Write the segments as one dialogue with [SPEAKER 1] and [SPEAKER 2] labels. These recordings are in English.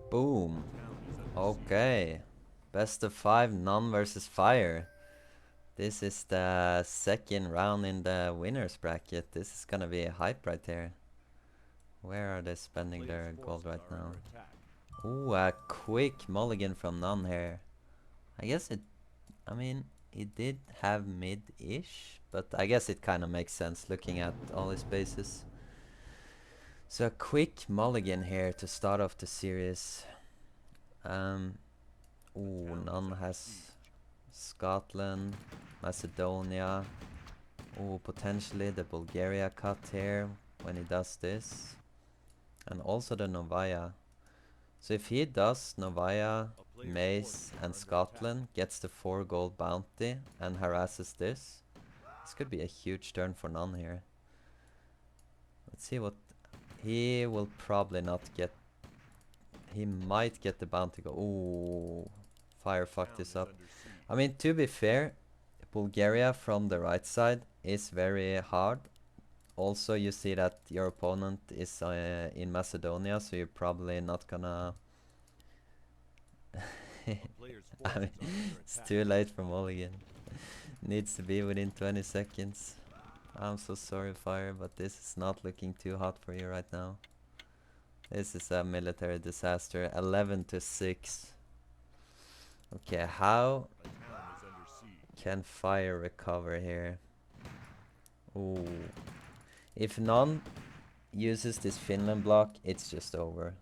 [SPEAKER 1] Boom. Okay. Best of 5, none versus fire. This is the second round in the winners bracket. This is gonna be a hype right here. Where are they spending their gold right now? Ooh, a quick mulligan from none here. I guess it, I mean, he did have mid-ish, but I guess it kind of makes sense looking at all his bases. So a quick mulligan here to start off the series. Um, ooh, none has Scotland, Macedonia. Ooh, potentially the Bulgaria cut here when he does this. And also the Novaya. So if he does Novaya, Mace, and Scotland, gets the 4 gold bounty, and harasses this could be a huge turn for none here. Let's see what... He will probably not get... He might get the bounty go... Ooh, fire fucked this up. I mean, to be fair, Bulgaria from the right side is very hard. Also, you see that your opponent is in Macedonia, so you're probably not gonna... I mean, it's too late for Mulligan. Needs to be within 20 seconds. I'm so sorry, Fire, but this is not looking too hot for you right now. This is a military disaster. 11 to 6. Okay, how can Fire recover here? Ooh. If none uses this Finland block, it's just over.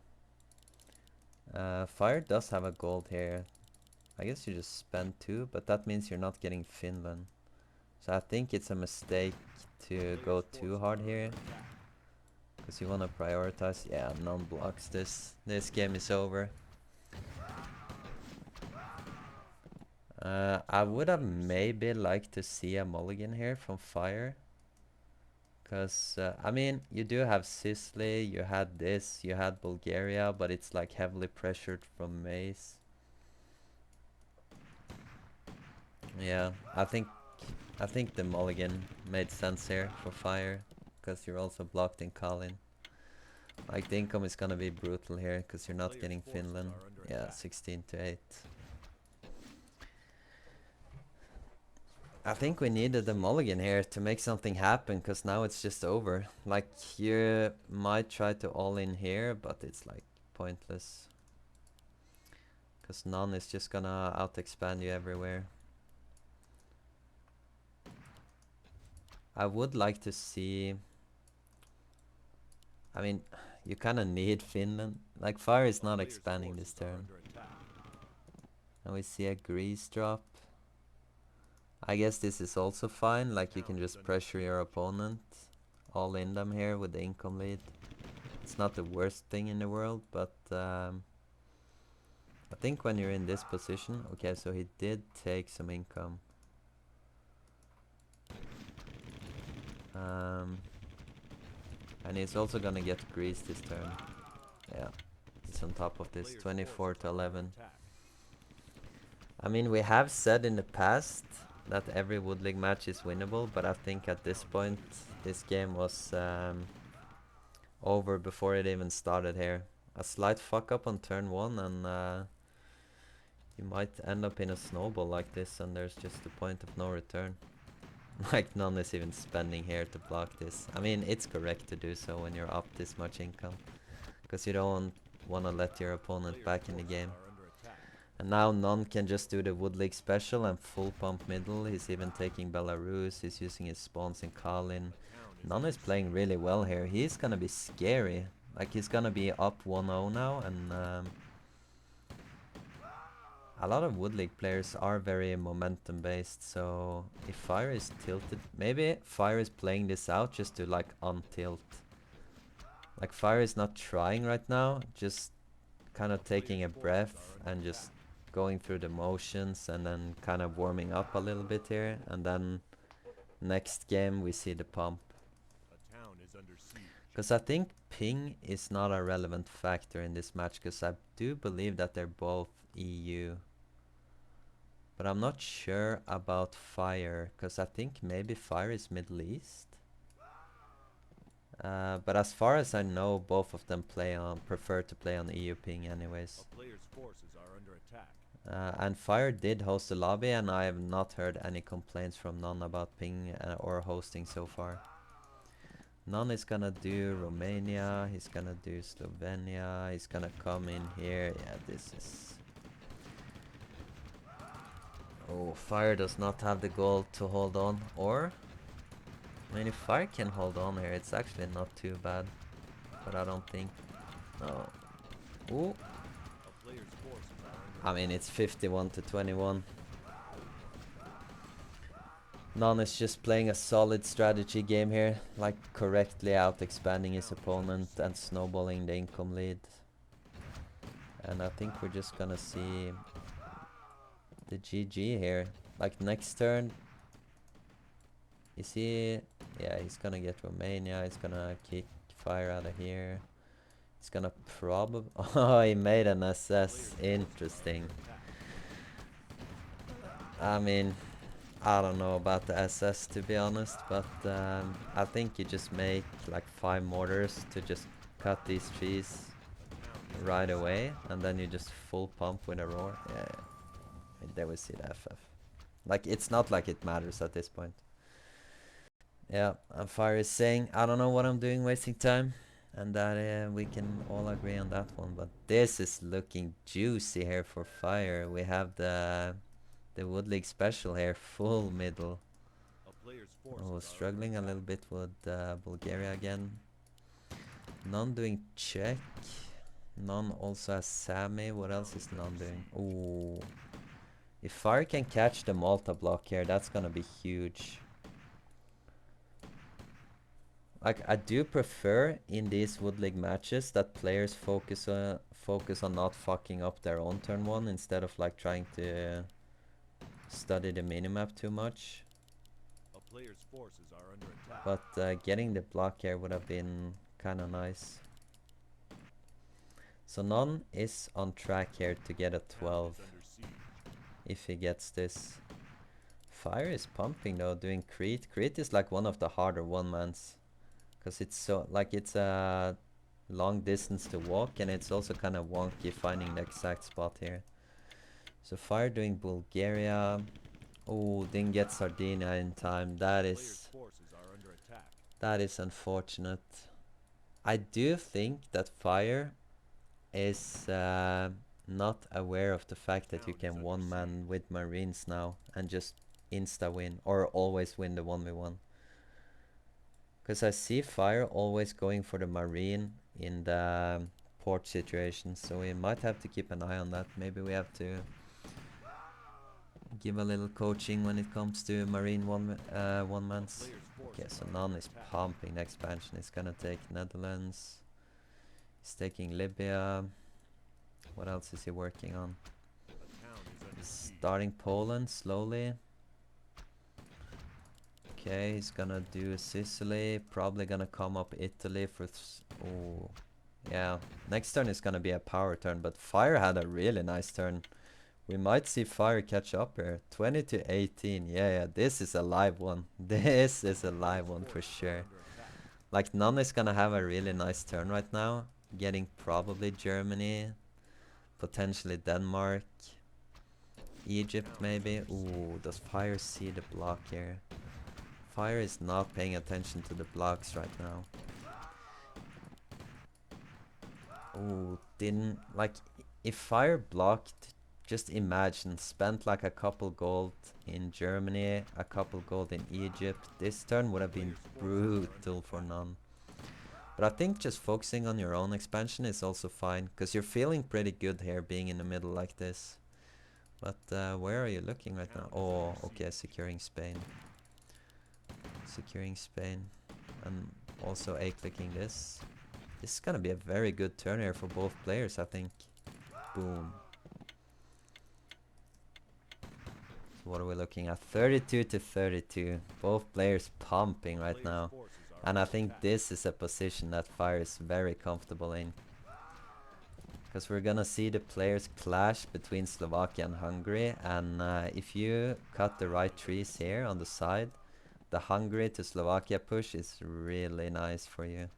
[SPEAKER 1] Fire does have a gold here. I guess you just spend 2, but that means you're not getting Finland. So I think it's a mistake to go too hard here. Because you want to prioritize. Yeah, none blocks this. This game is over. I would have maybe liked to see a mulligan here from Fire. Because, I mean, you do have Sicily, you had this, you had Bulgaria, but it's like heavily pressured from Mace. Yeah, I think the mulligan made sense here for Fire. Because you're also blocked in Kalin. Like, the income is gonna be brutal here, because you're not getting Finland. Yeah, 16 to 8. I think we needed the mulligan here to make something happen, because now it's just over. Like, you might try to all in here, but it's like pointless. Because none is just gonna out-expand you everywhere. I would like to see... I mean, you kind of need Finland. Like, Fire is not expanding this turn. And we see a Grease drop. I guess this is also fine, like you can just pressure your opponent. All in them here with the income lead. It's not the worst thing in the world, but I think when you're in this position... Okay, so he did take some income. And he's also gonna get Grease this turn. Yeah, he's on top of this, 24 to 11. I mean, we have said in the past that every Wood League match is winnable, but I think at this point, this game was over before it even started here. A slight fuck up on turn 1 and you might end up in a snowball like this, and there's just the point of no return. Like, none is even spending here to block this. I mean, it's correct to do so when you're up this much income, because you don't want to let your opponent back in the game. And now none can just do the Wood League special and full pump middle. He's even taking Belarus, he's using his spawns in Kalin. None is playing really well here. He's gonna be scary. Like, he's gonna be up 1-0 now, and a lot of Wood League players are very momentum based, so if Fire is tilted, maybe Fire is playing this out just to like untilt. Like, Fire is not trying right now, just kind of taking a breath and just going through the motions and then kind of warming up a little bit here, and then next game we see the pump. Because I think ping is not a relevant factor in this match, because I do believe that they're both EU. But I'm not sure about Fire, because I think maybe Fire is Middle East. But as far as I know, both of them prefer to play on EU ping anyways.
[SPEAKER 2] A player's forces are under attack.
[SPEAKER 1] And Fire did host the lobby, and I have not heard any complaints from none about ping or hosting so far. None is gonna do Romania, he's gonna do Slovenia, he's gonna come in here. Yeah, this is... Oh, Fire does not have the goal to hold on, or... I mean, if Fire can hold on here, it's actually not too bad. But I don't think... No. Ooh.
[SPEAKER 2] A player's forces are
[SPEAKER 1] I
[SPEAKER 2] under
[SPEAKER 1] mean, it's 51 to 21. None is just playing a solid strategy game here, like correctly out expanding his opponent and snowballing the income lead. And I think we're just gonna see the GG here. Like next turn, is he... Yeah, he's gonna get Romania, he's gonna kick Fire out of here. He's gonna probably... Oh, he made an SS. Interesting. I mean, I don't know about the SS to be honest, but I think you just make like 5 mortars to just cut these trees right away, and then you just full pump with a roar. Yeah, there we see the FF. Like, it's not like it matters at this point. Yeah, and Fire is saying, I don't know what I'm doing wasting time, and that we can all agree on that one, but this is looking juicy here for Fire. We have the Wood League special here, full middle. Oh, struggling a little bit with Bulgaria again. None doing Czech. None also has Sammy. What else is None doing? Ooh. If Fire can catch the Malta block here, that's gonna be huge. Like, I do prefer in these Wood League matches that players focus on not fucking up their own turn 1 instead of like trying to study the minimap too much.
[SPEAKER 2] player's forces are under attack.
[SPEAKER 1] But getting the block here would have been kind of nice. So None is on track here to get a 12 if he gets this. Fire is pumping though, doing Crete. Crete is like one of the harder one-mans, because it's so, like, it's a long distance to walk, and it's also kind of wonky finding the exact spot here. So Fire doing Bulgaria. Oh, didn't get Sardinia in time. That is unfortunate. I do think that Fire is not aware of the fact that you can one-man with Marines now and just insta-win, or always win the 1v1. Because I see Fire always going for the Marine in the port situation, so we might have to keep an eye on that. Maybe we have to give a little coaching when it comes to Marine one-mans. Okay, so None is pumping the expansion. He's gonna take Netherlands. He's taking Libya. What else is he working on? He's starting Poland slowly. Okay, he's gonna do Sicily. Probably gonna come up Italy for... Oh, yeah. Next turn is gonna be a power turn, but Fire had a really nice turn. We might see Fire catch up here. 20 to 18. Yeah, this is a live one. This is a live one for sure. Like, None is gonna have a really nice turn right now. Getting probably Germany. Potentially Denmark. Egypt maybe. Ooh, does Fire see the block here? Fire is not paying attention to the blocks right now. Ooh, didn't... Like, if Fire blocked... Just imagine, spent like a couple gold in Germany, a couple gold in Egypt. This turn would have been brutal for None. But I think just focusing on your own expansion is also fine, because you're feeling pretty good here being in the middle like this. But where are you looking right now? Oh, okay, securing Spain. Securing Spain. And also A-clicking this. This is gonna be a very good turn here for both players, I think. Boom. What are we looking at? 32 to 32. Both players pumping right now. And I think this is a position that Fire is very comfortable in. Because we're gonna see the players clash between Slovakia and Hungary. And if you cut the right trees here on the side, the Hungary to Slovakia push is really nice for you.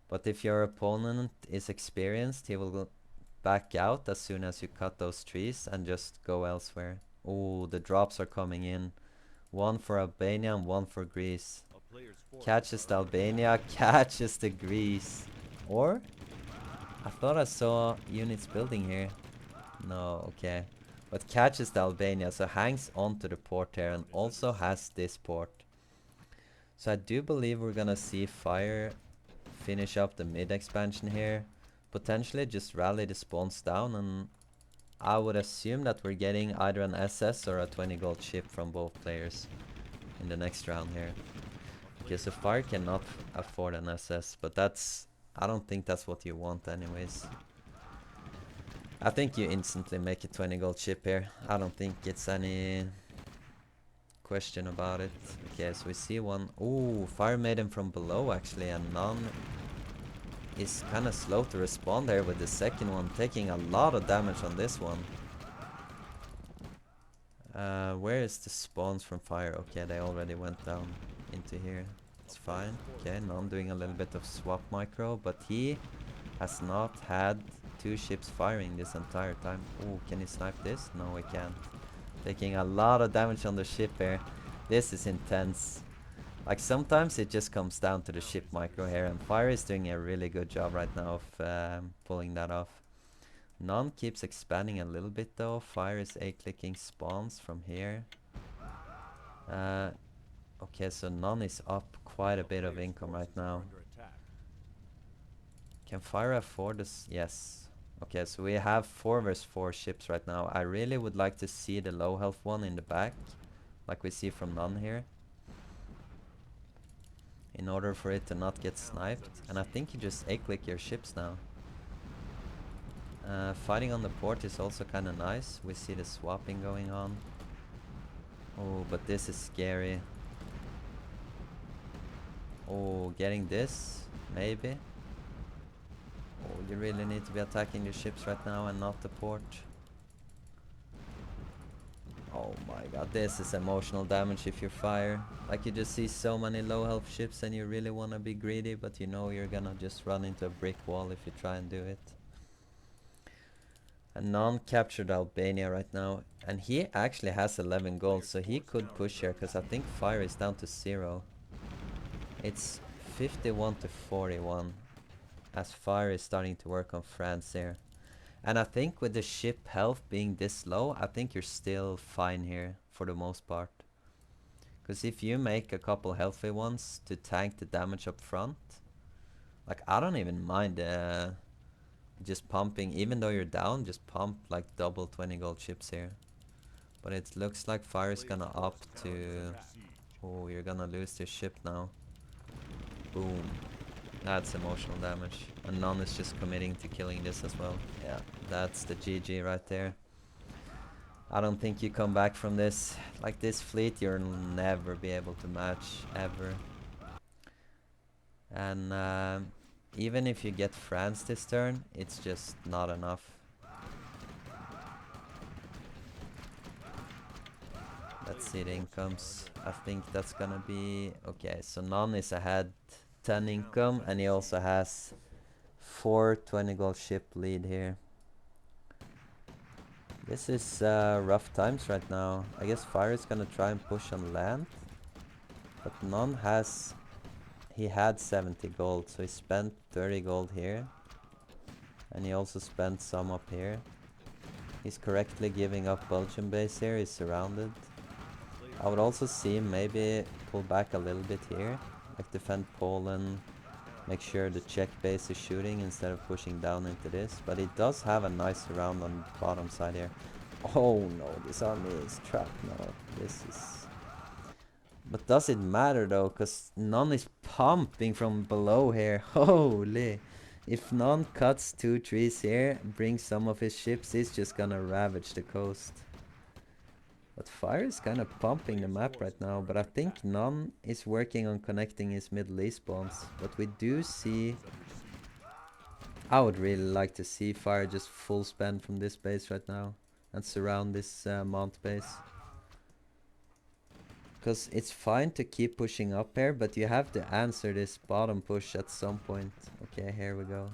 [SPEAKER 1] But if your opponent is experienced, he will back out as soon as you cut those trees and just go elsewhere. Oh, the drops are coming in. One for Albania and one for Greece.
[SPEAKER 2] A player's forces
[SPEAKER 1] Catches the
[SPEAKER 2] are under
[SPEAKER 1] Albania,
[SPEAKER 2] attack.
[SPEAKER 1] catches the Greece. Or? I thought I saw units building here. No, okay. But catches the Albania, so hangs onto the port here and also has this port. So I do believe we're gonna see Fire finish up the mid expansion here. Potentially just rally the spawns down, and I would assume that we're getting either an SS or a 20 gold ship from both players in the next round here. Okay, so Fire cannot afford an SS, but I don't think that's what you want anyways. I think you instantly make a 20 gold ship here. I don't think it's any question about it. Okay, so we see one. Ooh, Fire Maiden from below actually, and none is kind of slow to respond there with the second one, taking a lot of damage on this one. Where is the spawns from Fire? Okay, they already went down into here. It's fine. Okay, None doing a little bit of swap micro, but he has not had two ships firing this entire time. Oh, can he snipe this? No, he can't. Taking a lot of damage on the ship here. This is intense. Like, sometimes it just comes down to the ship micro here, and Fire is doing a really good job right now of pulling that off. None keeps expanding a little bit though. Fire is A-clicking spawns from here. Okay, so None is up quite a bit of income right now.
[SPEAKER 2] Under attack.
[SPEAKER 1] Can Fire afford this? Yes. Okay, so we have 4 vs 4 ships right now. I really would like to see the low health one in the back, like we see from None here, in order for it to not get sniped. And I think you just A-click your ships now. Fighting on the port is also kind of nice. We see the swapping going on. Oh, but this is scary. Oh, getting this? Maybe? Oh, you really need to be attacking your ships right now and not the port. Oh my god, this is emotional damage if you Fire. Like, you just see so many low health ships and you really want to be greedy, but you know you're gonna just run into a brick wall if you try and do it. And None captured Albania right now, and he actually has 11 gold, so he could push here, because I think Fire is down to 0. It's 51 to 41, as Fire is starting to work on France here. And I think with the ship health being this low, I think you're still fine here for the most part. Because if you make a couple healthy ones to tank the damage up front, like, I don't even mind just pumping, even though you're down, just pump like double 20 gold chips here. But it looks like Fire is gonna up to... Oh, you're gonna lose your ship now. Boom. That's emotional damage. And None is just committing to killing this as well. Yeah, that's the GG right there. I don't think you come back from this. Like, this fleet you'll never be able to match, ever. And even if you get France this turn, it's just not enough. Let's see the incomes. I think that's gonna be... Okay, so None is ahead 10 income, and he also has 4 20 gold ship lead here. This is rough times right now. I guess Fire is gonna try and push on land, but None has... He had 70 gold, so he spent 30 gold here. And he also spent some up here. He's correctly giving up Belgian base here, he's surrounded. I would also see him maybe pull back a little bit here. Like, defend Poland, make sure the Czech base is shooting instead of pushing down into this. But he does have a nice surround on the bottom side here. Oh no, this army is trapped now. This is... But does it matter though? Because None is pumping from below here. Holy! If None cuts 2 trees here, brings some of his ships, he's just gonna ravage the coast. But Fire is kind of pumping the map right now. But I think None is working on connecting his Middle East spawns. But we do see... I would really like to see Fire just full spend from this base right now. And surround this Mount base. Because it's fine to keep pushing up here, but you have to answer this bottom push at some point. Okay, here we go.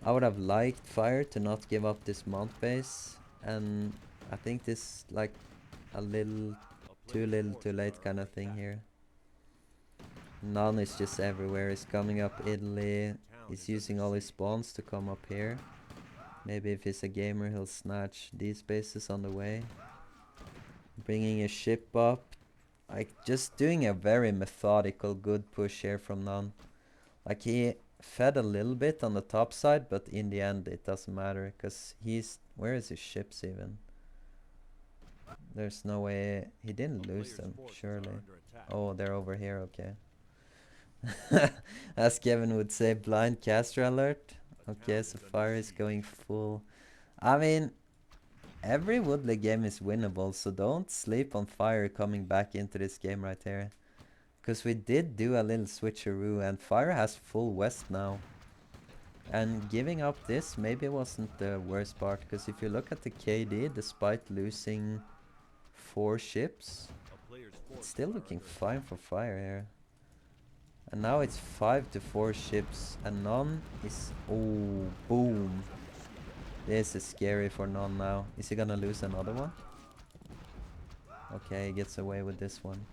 [SPEAKER 1] I would have liked Fire to not give up this mount base. And I think this like a little
[SPEAKER 2] A
[SPEAKER 1] too
[SPEAKER 2] player's
[SPEAKER 1] little too
[SPEAKER 2] forces
[SPEAKER 1] late
[SPEAKER 2] are
[SPEAKER 1] kind
[SPEAKER 2] under
[SPEAKER 1] of thing
[SPEAKER 2] attack.
[SPEAKER 1] here. None is just everywhere. He's coming up Italy. He's using all his spawns to come up here. Maybe if he's a gamer, he'll snatch these bases on the way. Bringing a ship up. Like, just doing a very methodical, good push here from None. Like, he fed a little bit on the top side, but in the end, it doesn't matter. Because he's... Where is his ships even? There's no way... He didn't
[SPEAKER 2] A
[SPEAKER 1] lose
[SPEAKER 2] player's
[SPEAKER 1] them,
[SPEAKER 2] forces
[SPEAKER 1] surely.
[SPEAKER 2] are under attack.
[SPEAKER 1] Oh, they're over here, okay. As Kevin would say, blind caster alert.
[SPEAKER 2] A
[SPEAKER 1] Okay,
[SPEAKER 2] town
[SPEAKER 1] so
[SPEAKER 2] is under
[SPEAKER 1] Fire is
[SPEAKER 2] siege.
[SPEAKER 1] going full. I mean, every Wood League game is winnable, so don't sleep on Fire coming back into this game right here. Because we did do a little switcheroo, and Fire has full west now. And giving up this maybe wasn't the worst part, because if you look at the KD, despite losing 4 ships,
[SPEAKER 2] A player's
[SPEAKER 1] it's
[SPEAKER 2] forces
[SPEAKER 1] still
[SPEAKER 2] are
[SPEAKER 1] looking
[SPEAKER 2] under
[SPEAKER 1] fine
[SPEAKER 2] attack.
[SPEAKER 1] for Fire here. And now it's 5 to 4 ships, and None is... Oh, boom. This is scary for None now. Is he gonna lose another one? Okay, he gets away with this one.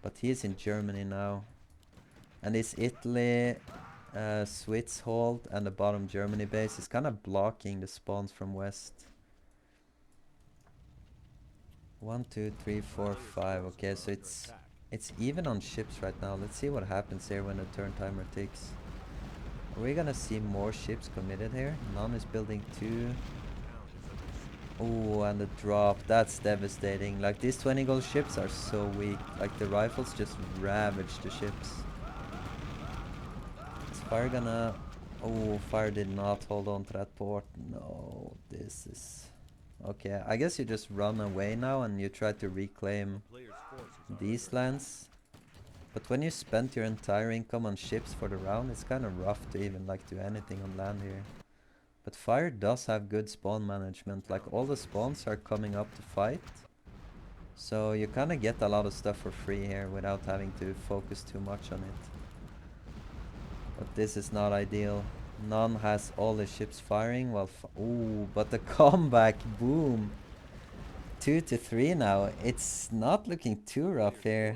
[SPEAKER 1] But he's in Germany now. And this Italy, Switzhold, and the bottom Germany base is kind of blocking the spawns from west. 1, 2, 3, 4, 5. Okay, so it's even on ships right now. Let's see what happens here when the turn timer ticks. Are we gonna see more ships committed here? None is building 2. Oh, and the drop. That's devastating. Like, these 20 gold ships are so weak. Like, the rifles just ravage the ships. Is Fire gonna... Oh, Fire did not hold on to that port. No, this is... Okay, I guess you just run away now and you try to reclaim these lands. But when you spent your entire income on ships for the round, it's kind of rough to even like do anything on land here. But Fire does have good spawn management, like all the spawns are coming up to fight. So you kind of get a lot of stuff for free here without having to focus too much on it. But this is not ideal. None has all the ships firing, while ooh, but the comeback, boom! 2 to 3 now. It's not looking too rough here.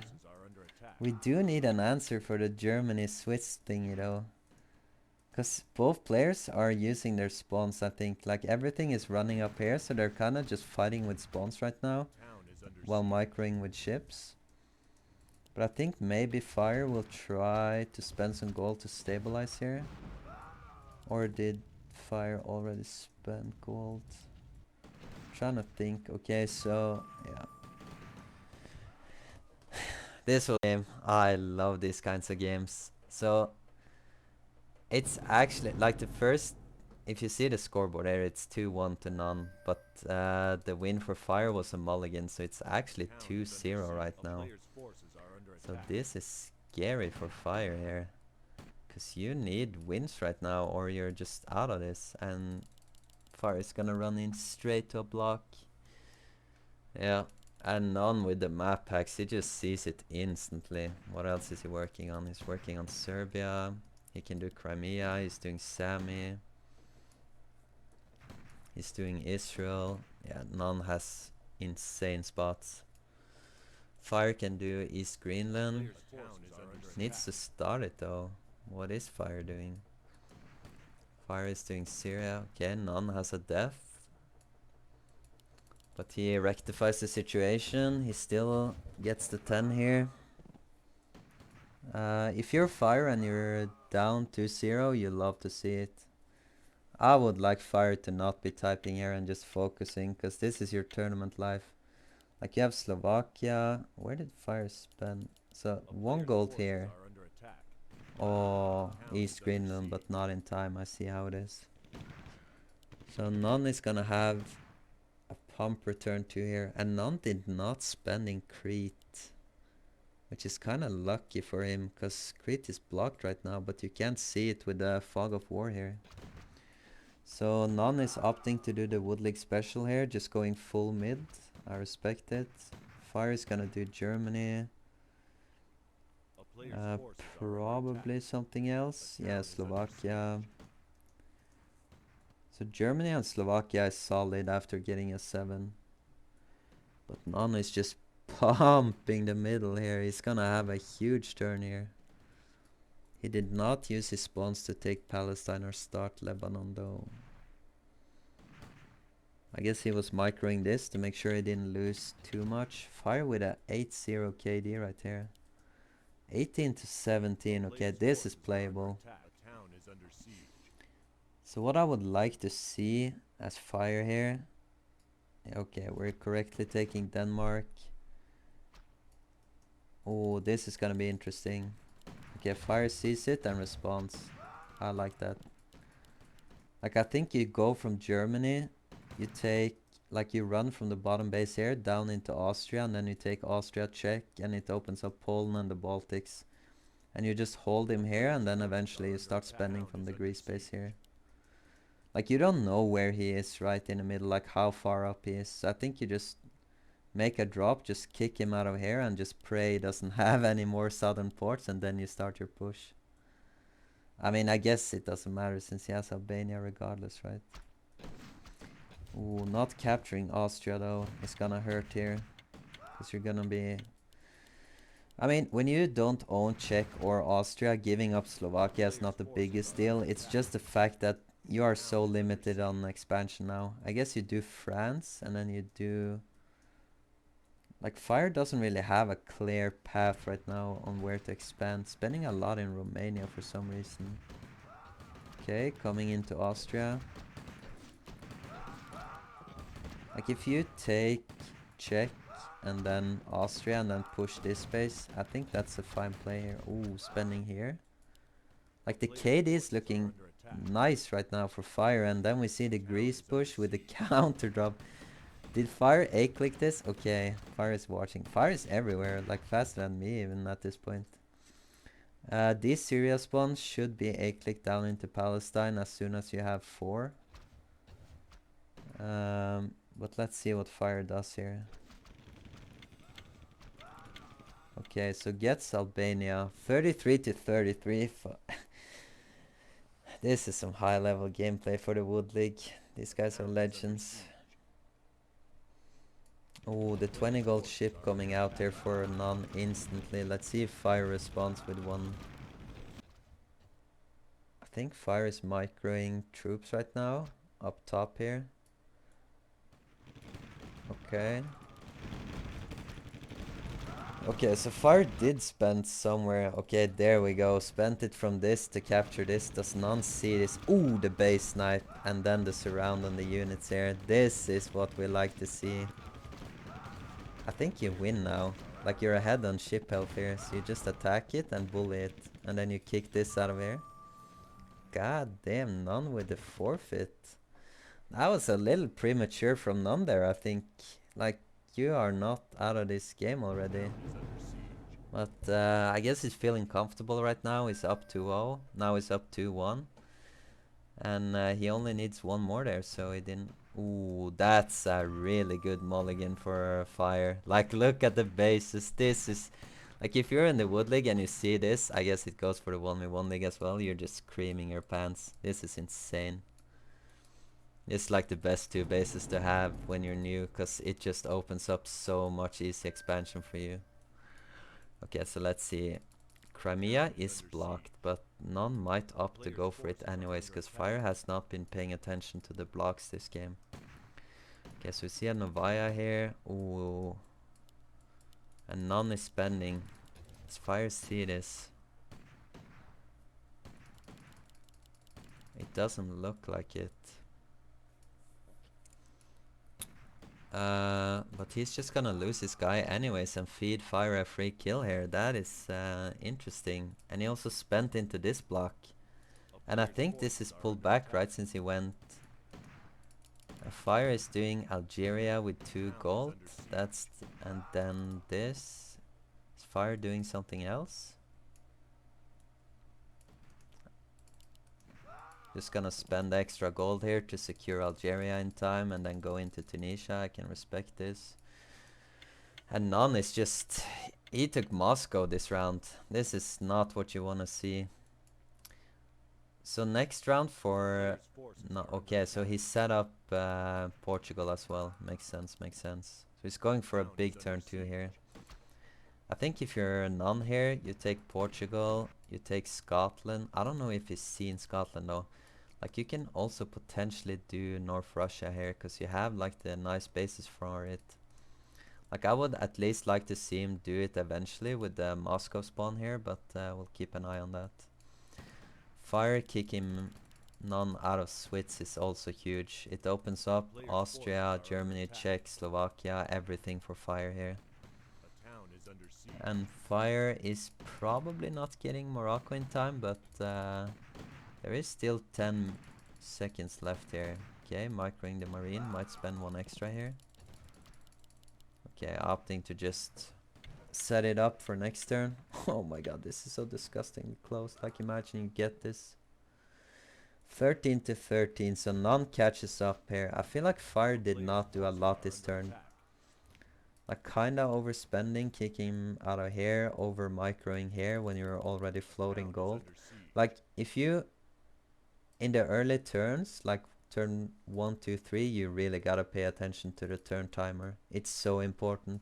[SPEAKER 1] We do need an answer for the Germany-Swiss thingy though. Because both players are using their spawns, I think. Like, everything is running up here, so they're kind of just fighting with spawns right now. While microing with ships. But I think maybe Fire will try to spend some gold to stabilize here. Or did Fire already spend gold? Trying to think. Okay, so yeah. This was a game. I love these kinds of games. So it's actually like the first. If you see the scoreboard there, it's 2-1 to None. But the win for Fire was a mulligan, so it's actually 2-0 right now. So this is scary for Fire here. Because you need wins right now, or you're just out of this. And Fire is gonna run in straight to a block. Yeah. And None with the map packs, he just sees it instantly. What else is he working on? He's working on Serbia. He can do Crimea. He's doing Sami. He's doing Israel. Yeah, None has insane spots. Fire can do East Greenland. Needs to start it though. What is Fire doing? Fire is doing Syria. Okay, None has a death. But he rectifies the situation. He still gets the 10 here. If you're Fire and you're down 2-0, you love to see it. I would like Fire to not be typing here and just focusing, because this is your tournament life. Like, you have Slovakia. Where did Fire spend? So, 1 gold here. Oh, East Greenland, but not in time. I see how it is. So, None is gonna have a pump return to here. And None did not spend in Crete. Which is kind of lucky for him, because Crete is blocked right now, but you can't see it with the Fog of War here. So None is opting to do the Wood League special here, just going full mid. I respect it. Fire is gonna do Germany.
[SPEAKER 2] A player's forces are under
[SPEAKER 1] Probably
[SPEAKER 2] attack.
[SPEAKER 1] something else.
[SPEAKER 2] A
[SPEAKER 1] Yeah,
[SPEAKER 2] town is under
[SPEAKER 1] Slovakia.
[SPEAKER 2] siege.
[SPEAKER 1] So Germany and Slovakia is solid after getting a 7. But Nano is just pumping the middle here. He's gonna have a huge turn here. He did not use his spawns to take Palestine or start Lebanon though. I guess he was microing this to make sure he didn't lose too much. Fire with a 8-0 KD right here. 18 to 17. Okay, this is playable.
[SPEAKER 2] A town is under siege.
[SPEAKER 1] So what I would like to see as Fire here. Okay, we're correctly taking Denmark. Oh, this is gonna be interesting. Okay, Fire sees it and responds. I like that. Like, I think you go from Germany, you take, like, you run from the bottom base here down into Austria, and then you take Austria, Czech, and it opens up Poland and the Baltics. And you just hold him here, and then eventually you start spending from the Greece base here. Like, you don't know where he is right in the middle, like how far up he is. So I think you just make a drop, just kick him out of here, and just pray he doesn't have any more southern ports, and then you start your push. I mean, I guess it doesn't matter since he has Albania regardless, right? Ooh, not capturing Austria though is gonna hurt here. Because you're gonna be... I mean, when you don't own Czech or Austria, giving up Slovakia is not the biggest deal. It's just the fact that you are so limited on expansion now. I guess you do France, and then you do... Like, Fire doesn't really have a clear path right now on where to expand. Spending a lot in Romania for some reason. Okay, coming into Austria. Like, if you take Czech and then Austria and then push this space, I think that's a fine play here. Ooh, spending here. Like, the KD is looking nice right now for Fire, and then we see the Greece push with the counter drop. Did Fire A-click this? Okay, Fire is watching. Fire is everywhere, like faster than me even at this point. These Syria spawns should be A-clicked down into Palestine as soon as you have 4. But let's see what Fire does here. Okay, so gets Albania 33 to 33. This is some high level gameplay for the Wood League. These guys are legends. Oh, the 20 gold ship coming out there for none instantly. Let's see if Fire responds with one. I think Fire is microing troops right now. Up top here. Okay. Okay, so Fire did spend somewhere. Okay, there we go. Spent it from this to capture this. Does none see this? Ooh, the base snipe. And then the surround on the units here. This is what we like to see. I think you win now. Like, you're ahead on ship health here. So you just attack it and bully it. And then you kick this out of here. God damn, None with the forfeit. That was a little premature from None there, I think. Like, you are not out of this game already. But I guess he's feeling comfortable right now. He's up 2-0. Now he's up 2-1. And he only needs one more there, so he didn't... Ooh, that's a really good mulligan for Fire. Like, look at the bases. This is... Like, if you're in the Wood League and you see this, I guess it goes for the 1v1 league as well. You're just screaming your pants. This is insane. It's like the best 2 bases to have when you're new, because it just opens up so much easy expansion for you. Okay, so let's see. Crimea is blocked, but None might opt to go for it anyways, because Fire has not been paying attention to the blocks this game. Okay, so we see a Novaya here. Ooh. And None is spending. Does Fire see this? It doesn't look like it. But he's just gonna lose his guy anyways and feed Fire a free kill here. That is interesting. And he also spent into this block. And I think this is pulled back, right, since he went... Fire is doing Algeria with 2 gold. That's... And then this... Is Fire doing something else? Just gonna spend extra gold here to secure Algeria in time and then go into Tunisia. I can respect this. And None is just... He took Moscow this round. This is not what you want to see. So next round for...
[SPEAKER 2] Player's forces
[SPEAKER 1] No,
[SPEAKER 2] are under
[SPEAKER 1] okay, so
[SPEAKER 2] attack.
[SPEAKER 1] he set up Portugal as well. Makes sense, makes sense. So he's going for a
[SPEAKER 2] Town is
[SPEAKER 1] big
[SPEAKER 2] under
[SPEAKER 1] turn 2 here.
[SPEAKER 2] siege.
[SPEAKER 1] I think if you're None here, you take Portugal, you take Scotland. I don't know if he's seen Scotland though. Like you can also potentially do North Russia here, because you have like the nice bases for it. Like I would at least like to see him do it eventually with the Moscow spawn here, but we'll keep an eye on that. Fire kicking None out of Swiss is also huge. It opens up
[SPEAKER 2] Player's
[SPEAKER 1] Austria,
[SPEAKER 2] forces are under
[SPEAKER 1] Germany,
[SPEAKER 2] attack.
[SPEAKER 1] Czech, Slovakia, everything for Fire here.
[SPEAKER 2] A town is under siege.
[SPEAKER 1] And Fire is probably not getting Morocco in time, but there is still 10 seconds left here. Okay, microing the Marine, might spend one extra here. Okay, opting to just set it up for next turn. Oh my god, this is so disgustingly close. Like imagine you get this. 13 to 13, so None catches up here. I feel like Fire did
[SPEAKER 2] Player's
[SPEAKER 1] not do a
[SPEAKER 2] forces
[SPEAKER 1] lot
[SPEAKER 2] are
[SPEAKER 1] this
[SPEAKER 2] under
[SPEAKER 1] turn.
[SPEAKER 2] attack.
[SPEAKER 1] Like kinda overspending, kicking him out of here, over microing here when you're already floating
[SPEAKER 2] Town is
[SPEAKER 1] gold.
[SPEAKER 2] under siege.
[SPEAKER 1] Like if you, in the early turns, like turn 1, 2, 3, you really gotta pay attention to the turn timer. It's so important.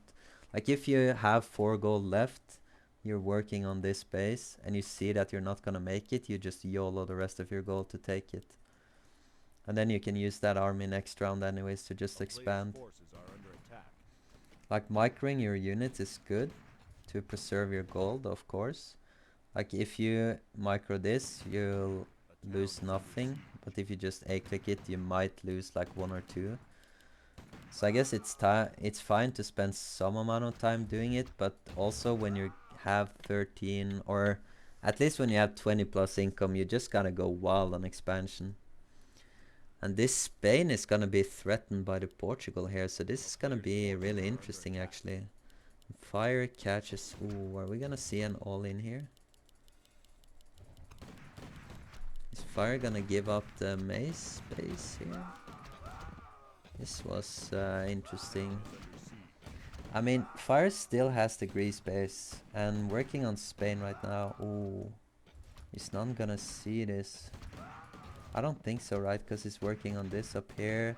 [SPEAKER 1] Like if you have 4 gold left, you're working on this base, and you see that you're not gonna make it, you just YOLO the rest of your gold to take it. And then you can use that army next round anyways to just
[SPEAKER 2] A player's
[SPEAKER 1] expand.
[SPEAKER 2] forces are under attack.
[SPEAKER 1] Like microing your units is good to preserve your gold, of course. Like if you micro this, you'll
[SPEAKER 2] A town
[SPEAKER 1] lose
[SPEAKER 2] is under
[SPEAKER 1] nothing,
[SPEAKER 2] siege.
[SPEAKER 1] but if you just A-click it, you might lose like 1 or 2. So I guess it's fine to spend some amount of time doing it, but also when you have 13, or at least when you have 20 plus income, you just gotta go wild on expansion. And this Spain is gonna be threatened by the Portugal here, so this is gonna be really interesting actually. Fire catches. Ooh, are we gonna see an all-in here? Is Fire gonna give up the maze space here? This was interesting.
[SPEAKER 2] Is under siege.
[SPEAKER 1] I mean, Fire still has the Greece base, and working on Spain right now. Ooh, is None gonna see this? I don't think so, right? Because he's working on this up here.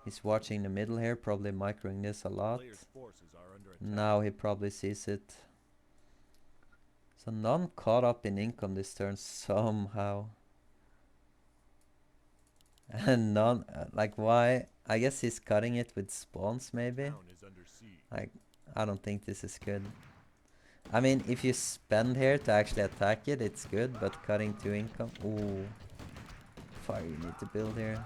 [SPEAKER 1] He's watching the middle here, probably microing this a lot.
[SPEAKER 2] Player's forces are under attack.
[SPEAKER 1] Now he probably sees it. So None caught up in income this turn somehow. And None, like why? I guess he's cutting it with spawns maybe.
[SPEAKER 2] Town is under siege.
[SPEAKER 1] Like, I don't think this is good. I mean, if you spend here to actually attack it, it's good, but cutting 2 income. Ooh. Fire, you need to build here.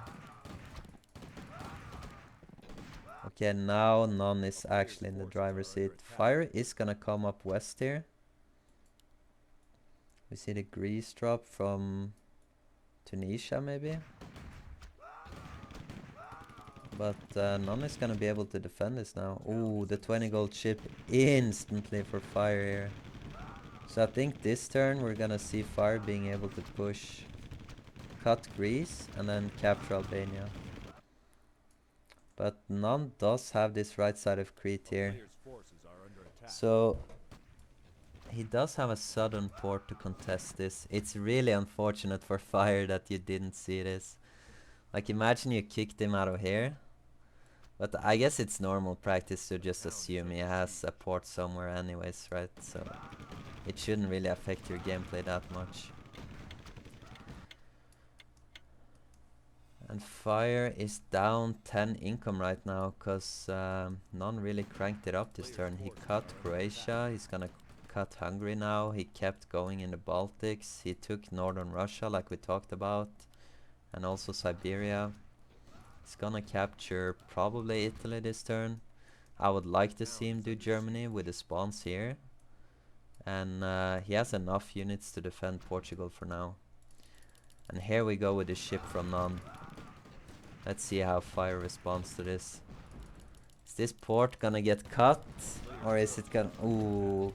[SPEAKER 1] Okay, now None is actually in the driver's seat. Fire is gonna come up west here. We see the Greece drop from Tunisia maybe. But None is gonna be able to defend this now. Ooh, the 20 gold chip instantly for Fire here. So I think this turn we're gonna see Fire being able to push, cut Greece, and then capture Albania. But None does have this right side of Crete here.
[SPEAKER 2] Player's forces are under attack.
[SPEAKER 1] So he does have a southern port to contest this. It's really unfortunate for Fire that you didn't see this. Like imagine you kicked him out of here. But I guess it's normal practice to just assume he has a port somewhere anyways, right? So it shouldn't really affect your gameplay that much. And Fire is down 10 income right now, because None really cranked it up this turn. He cut Croatia, he's gonna cut Hungary now, he kept going in the Baltics, he took northern Russia like we talked about, and also Siberia. He's gonna capture probably Italy this turn. I would like to see him do Germany with the spawns here. And he has enough units to defend Portugal for now. And here we go with the ship from None. Let's see how Fire responds to this. Is this port gonna get cut? Or is it gonna... Ooh.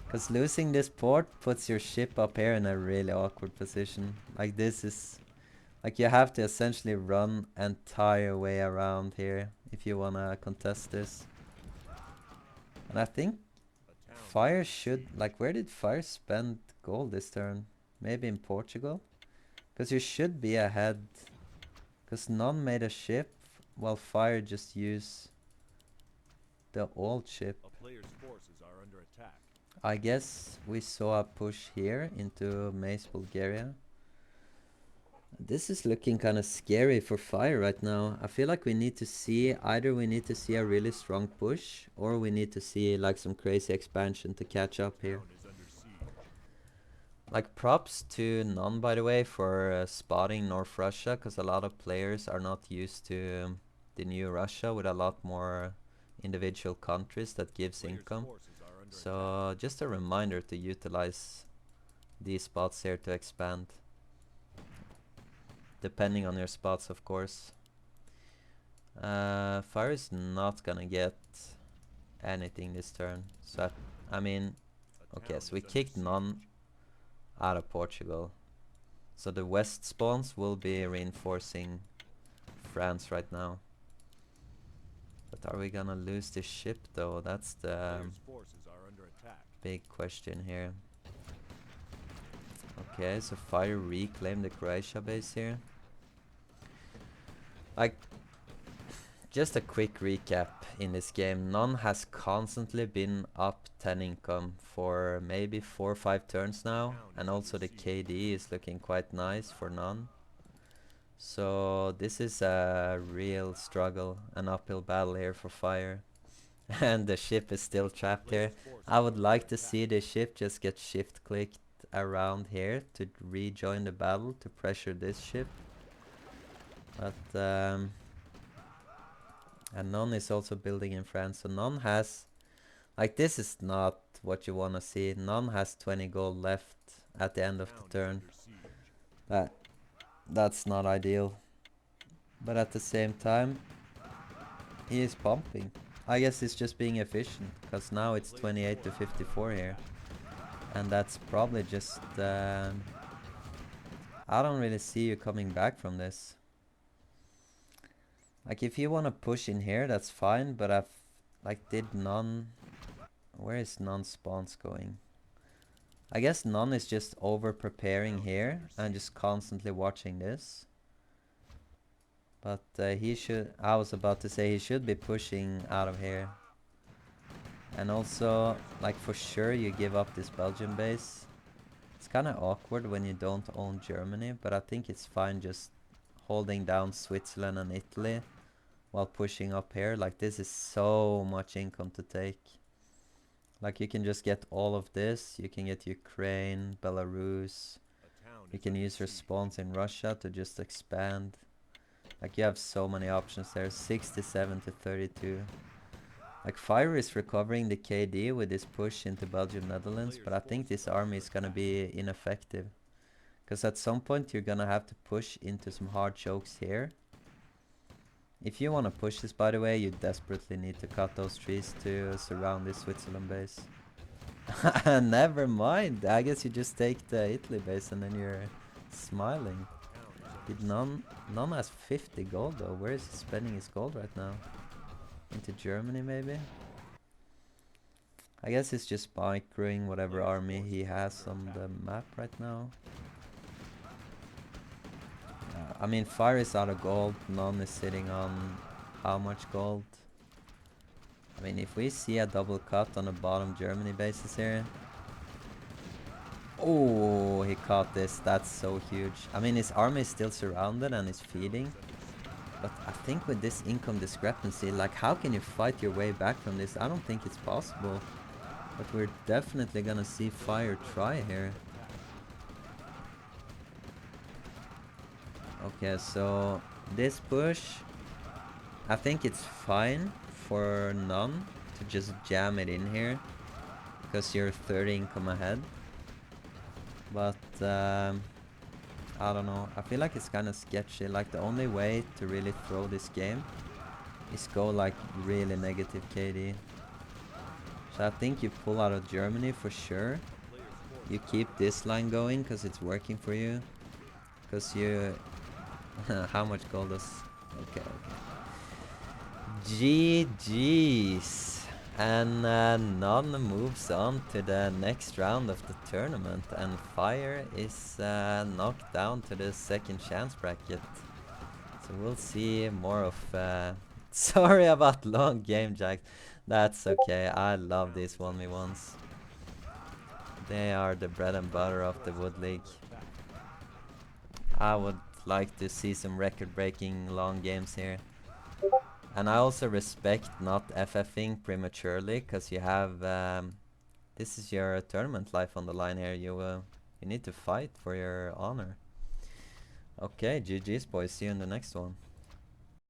[SPEAKER 1] Because losing this port puts your ship up here in a really awkward position. Like this is... Like you have to essentially run entire way around here if you wanna contest this. And I think
[SPEAKER 2] A town is
[SPEAKER 1] Fire
[SPEAKER 2] under
[SPEAKER 1] should,
[SPEAKER 2] siege.
[SPEAKER 1] like, where did Fire spend gold this turn? Maybe in Portugal? Because you should be ahead. Because none made a ship, while Fire just used the old ship.
[SPEAKER 2] A player's forces are under attack.
[SPEAKER 1] I guess we saw a push here into Mace, Bulgaria. This is looking kind of scary for Fire right now. I feel like we need to see, either we need to see a really strong push, or we need to see like some crazy expansion to catch up here.
[SPEAKER 2] Town is under siege.
[SPEAKER 1] Like props to None, by the way, for spotting North Russia, because a lot of players are not used to the new Russia with a lot more individual countries that gives
[SPEAKER 2] Player's
[SPEAKER 1] income.
[SPEAKER 2] forces are under attack.
[SPEAKER 1] So just a reminder to utilize these spots here to expand. Depending on your spots, of course. Fire is not gonna get anything this turn. So I mean,
[SPEAKER 2] A
[SPEAKER 1] okay,
[SPEAKER 2] town
[SPEAKER 1] so we
[SPEAKER 2] is under
[SPEAKER 1] kicked None
[SPEAKER 2] siege.
[SPEAKER 1] out of Portugal. So the west spawns will be reinforcing France right now. But are we gonna lose this ship though? That's the
[SPEAKER 2] Player's forces are under attack.
[SPEAKER 1] big question here. Okay, so Fire reclaimed the Croatia base here. Like, just a quick recap in this game. None has constantly been up 10 income for maybe 4 or 5 turns now. And also the KD is looking quite nice for None. So this is a real struggle, an uphill battle here for Fire. And the ship is still trapped here.
[SPEAKER 2] Player's forces
[SPEAKER 1] I
[SPEAKER 2] are
[SPEAKER 1] would
[SPEAKER 2] under
[SPEAKER 1] like to
[SPEAKER 2] attack.
[SPEAKER 1] see the ship just get shift clicked around here to rejoin the battle to pressure this ship. But and None is also building in France, so None has, like, this is not what you wanna see. None has 20 gold left at the end of
[SPEAKER 2] Town
[SPEAKER 1] the
[SPEAKER 2] is
[SPEAKER 1] turn.
[SPEAKER 2] under siege.
[SPEAKER 1] That's not ideal. But at the same time, he is pumping. I guess he's just being efficient, because now it's 28 to 54 here. And that's probably just, I don't really see you coming back from this. Like, if you want to push in here, that's fine, but did None... Where is None spawns going? I guess None is just over-preparing here, and just constantly watching this. But he should... I was about to say he should be pushing out of here. And also, like, for sure you give up this Belgian base. It's kind of awkward when you don't own Germany, but I think it's fine just holding down Switzerland and Italy while pushing up here. Like, this is so much income to take. Like, you can just get all of this. You can get Ukraine, Belarus.
[SPEAKER 2] A town
[SPEAKER 1] You
[SPEAKER 2] is
[SPEAKER 1] can
[SPEAKER 2] under
[SPEAKER 1] use your
[SPEAKER 2] siege.
[SPEAKER 1] spawns in Russia to just expand. Like, you have so many options there. 67 to 32. Like, Fire is recovering the KD with this push into Belgium, Netherlands, but I think this army is gonna be ineffective. Because at some point you're gonna have to push into some hard chokes here. If you want to push this, by the way, you desperately need to cut those trees to surround this Switzerland base. Never mind. I guess you just take the Italy base and then you're smiling.
[SPEAKER 2] Town is
[SPEAKER 1] Did
[SPEAKER 2] under
[SPEAKER 1] None has 50 gold though. Where is he spending his gold right now? Into Germany maybe? I guess he's just microing whatever army he has on the map right now. I mean, Fire is out of gold. None is sitting on how much gold? I mean, if we see a double cut on the bottom Germany bases here. Oh, he caught this. That's so huge. I mean, his army is still surrounded and is feeding. But I think with this income discrepancy, like, how can you fight your way back from this? I don't think it's possible. But we're definitely gonna see Fire try here. Okay, so this push, I think it's fine for None to just jam it in here, because you're 30 income ahead. But I don't know, I feel like it's kind of sketchy. Like, the only way to really throw this game is go like really negative KD. So I think you pull out of Germany for sure. You keep this line going because it's working for you. Because you... How much gold does... Okay, okay. GG's. And None moves on to the next round of the tournament, and Fire is knocked down to the second chance bracket. So we'll see more of. Sorry about long game, Jack. That's okay. I love these 1v1s. They are the bread and butter of the Wood League. I would like to see some record-breaking long games here. And I also respect not FFing prematurely, because you have this is your tournament life on the line here. You need to fight for your honor. Okay, GG's boys. See you in the next one.